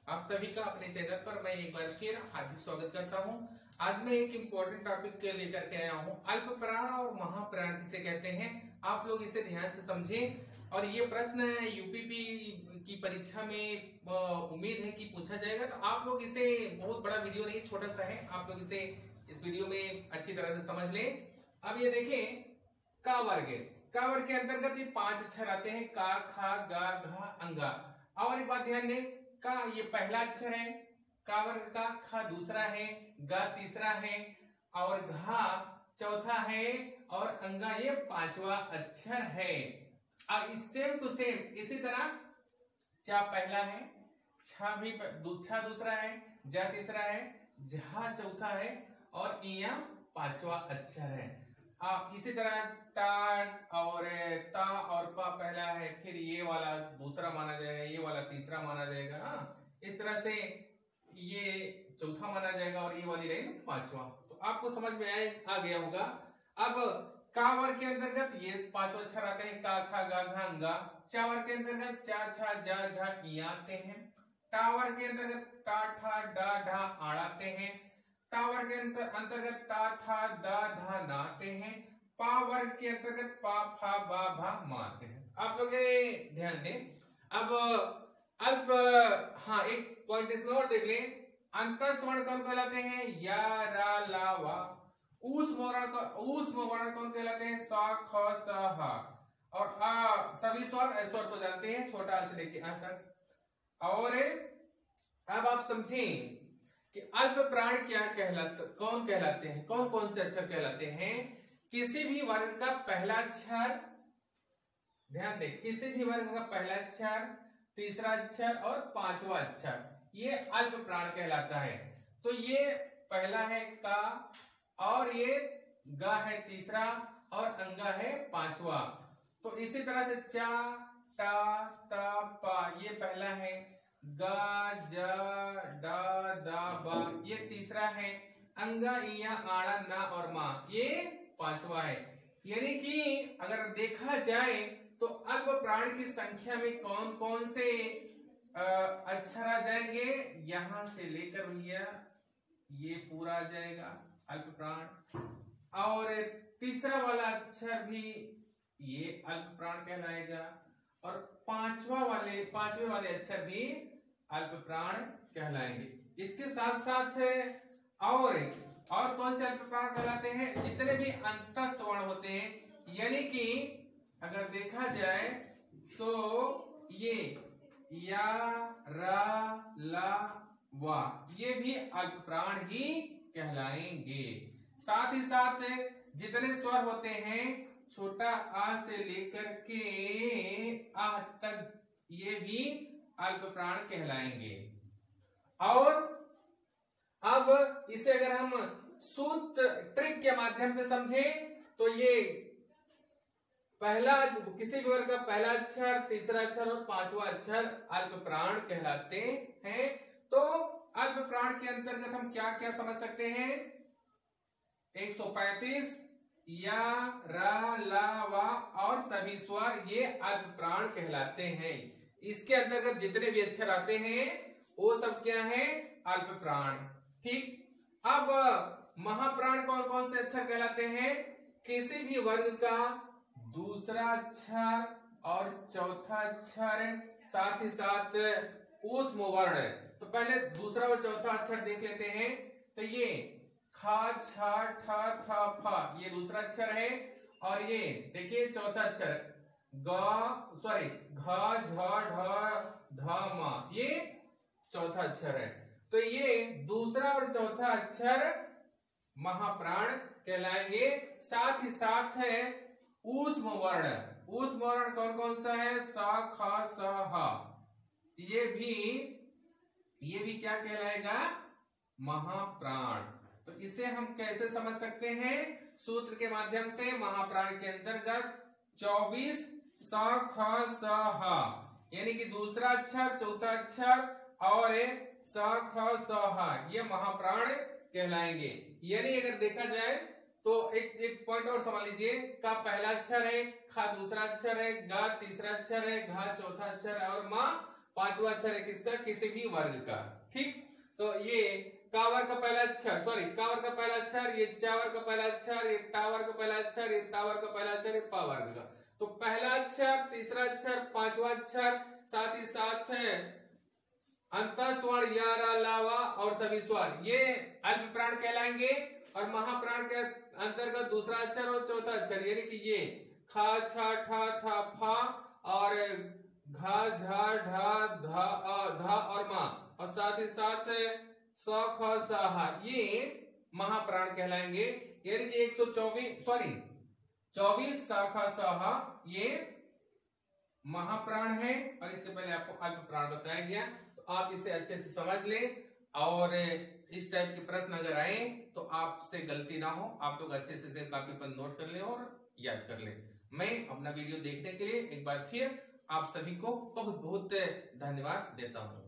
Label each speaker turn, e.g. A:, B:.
A: आप सभी का अपने चैनल पर मैं एक बार फिर हार्दिक स्वागत करता हूं। आज मैं एक इम्पोर्टेंट टॉपिक लेकर के आया हूं, अल्प प्राण और महाप्राण किसे कहते हैं। आप लोग इसे ध्यान से समझें और ये प्रश्न यूपीपी की परीक्षा में उम्मीद है कि पूछा जाएगा। तो आप लोग इसे, बहुत बड़ा वीडियो नहीं, छोटा सा है, आप लोग इसे इस वीडियो में अच्छी तरह से समझ लें। अब ये देखें, का वर्ग है, का वर्ग के अंतर्गत ये 5 अक्षर आते हैं, का, खा, गा, घा, अंगा। और एक बात ध्यान दें, का ये पहला अक्षर है, का वर्ग का, खा दूसरा है, गा तीसरा है और घा चौथा है और अंगा ये 5वां अक्षर है। अब सेम टू सेम इसी तरह चा पहला है, छा भी छा दूसरा है, जा तीसरा है, झा चौथा है और इया 5वां अक्षर है। अब इसी तरह टा और ता और पा पहला है, फिर ये वाला दूसरा माना जाएगा, ये वाला तीसरा माना जाएगा। इस तरह से ये चौथा माना जाएगा और ये वाली रहेगी 5वां। तो आपको समझ में आ गया होगा। अब का वर्ग के अंतर्गत ये 5 अक्षर आते हैं, का, खा, गा, घा, अंगा। चा वर्ग के अंतर्गत चा, छा, जा, झा, ई आते हैं। टा वर्ग के अंतर्गत टा, ठा, डा, ढा, आड़ आते हैं। ता वर्ग के अंतर्गत ता, था, दा, धा, ना आते हैं। पा वर्ग के अंतर्गत पा, फा, बा, भा, मा आते हैं। आप लोग ध्यान दें। अब अल्प, हाँ, एक पॉइंट इसमें और देख लें, अंतस्थ वर्ण कौन कहलाते हैं, या, रा, ला, वा। ऊष्म वर्ण कौन कहलाते हैं, सा, ख, स, ह। और सभी स्वर तो जानते हैं, छोटा से लेके आ तक। और अब आप समझें कि अल्प प्राण क्या कौन कहलाते हैं, कौन कौन से अक्षर कहलाते हैं। किसी भी वर्ग का पहला अक्षर, ध्यान दें, किसी भी वर्ग का पहला अक्षर, तीसरा अक्षर और 5वां अक्षर, ये अल्प प्राण कहलाता है। तो ये पहला है का और ये गा है तीसरा और अंगा है 5वां। तो इसी तरह से चा, टा, ता, पा ये पहला है, गा, जा, डा, दा, बा ये तीसरा है, अंगा, इया, आड़ा, ना और मा ये 5वां है। यानी कि अगर देखा जाए तो अल्प प्राण की संख्या में कौन कौन से अक्षर आ जाएंगे, यहां से लेकर भैया ये पूरा आ जाएगा अल्प प्राण। और तीसरा वाला अक्षर भी ये अल्प प्राण कहलाएगा और पांचवे वाले अक्षर भी अल्प प्राण कहलाएंगे। इसके साथ साथ और कौन से अल्प प्राण कहलाते हैं, जितने भी अंतस्थ वर्ण होते हैं, यानी कि अगर देखा जाए तो ये या, रा, ला, वा ये भी अल्प प्राण ही कहलाएंगे। साथ ही साथ जितने स्वर होते हैं, छोटा आ से लेकर के आ तक, ये भी अल्प प्राण कहलाएंगे। और अब इसे अगर हम सूत्र ट्रिक के माध्यम से समझें तो ये पहला, किसी भी वर्ग का पहला अक्षर, तीसरा अक्षर और 5वां अक्षर अल्प प्राण कहलाते हैं। तो अल्प प्राण के अंतर्गत हम क्या क्या समझ सकते हैं, 135 या, रा, ला, वा और सभी स्वर ये अल्प प्राण कहलाते हैं। इसके अंतर्गत जितने भी अक्षर आते हैं वो सब क्या है, अल्प प्राण। ठीक। अब महाप्राण कौन कौन से अक्षर कहलाते हैं, किसी भी वर्ग का दूसरा अक्षर और चौथा अक्षर, साथ ही साथ ऊष्म वर्ण। तो पहले दूसरा और चौथा अक्षर देख लेते हैं। तो ये खा, छा, ठा, था, फा ये दूसरा अक्षर है और ये देखिए चौथा अक्षर घा, झा, ढा, धा, मा ये चौथा अक्षर है। तो ये दूसरा और चौथा अक्षर महाप्राण कहलाएंगे। साथ ही साथ है ऊष्म वर्ण। ऊष्म वर्ण कौन कौन सा है, सा, खा, सा, हा ये भी क्या कहलाएगा, महाप्राण। तो इसे हम कैसे समझ सकते हैं, सूत्र के माध्यम से। महाप्राण के अंतर्गत 24 सा, ख, सा, हा यानी कि दूसरा अक्षर, चौथा अक्षर और सा, ख, सा, हा ये महाप्राण कहलाएंगे। यानी अगर देखा जाए तो एक पॉइंट और समझ लीजिए, का पहला अक्षर है, खा दूसरा अक्षर है, गा तीसरा अक्षर है, घा चौथा अक्षर है और मा पांचवा अक्षर है किसका, किसी भी वर्ग का। ठीक, तो ये का वर्ग का पहला अक्षर, सॉरी का वर्ग का पहला अक्षर, ये चा वर्ग का पहला अक्षर, ये टा वर्ग का पहला अक्षर, ये ता वर्ग का पहला अक्षर, ये पा वर्ग का। तो पहला अक्षर, तीसरा अक्षर, पांचवा अक्षर, साथ ही साथ है अंतःस्वर यारा लावा और सभी स्वर, ये अल्प प्राण कहलाएंगे। और महाप्राण के अंतर्गत दूसरा अक्षर और चौथा अक्षर, यानी कि ये खा छा ठा था फा और घा झा ढा धा और मा, और साथ ही साथ स ख स ह, ये महाप्राण कहलाएंगे। यानी कि 24 सा ख स ह ये महाप्राण है, और इसके पहले आपको अल्प प्राण बताया गया। तो आप इसे अच्छे से समझ लें, और इस टाइप के प्रश्न अगर आए तो आपसे गलती ना हो, आप लोग अच्छे से कॉपी पर नोट कर लें और याद कर लें। मैं अपना वीडियो देखने के लिए एक बार फिर आप सभी को बहुत बहुत धन्यवाद देता हूं।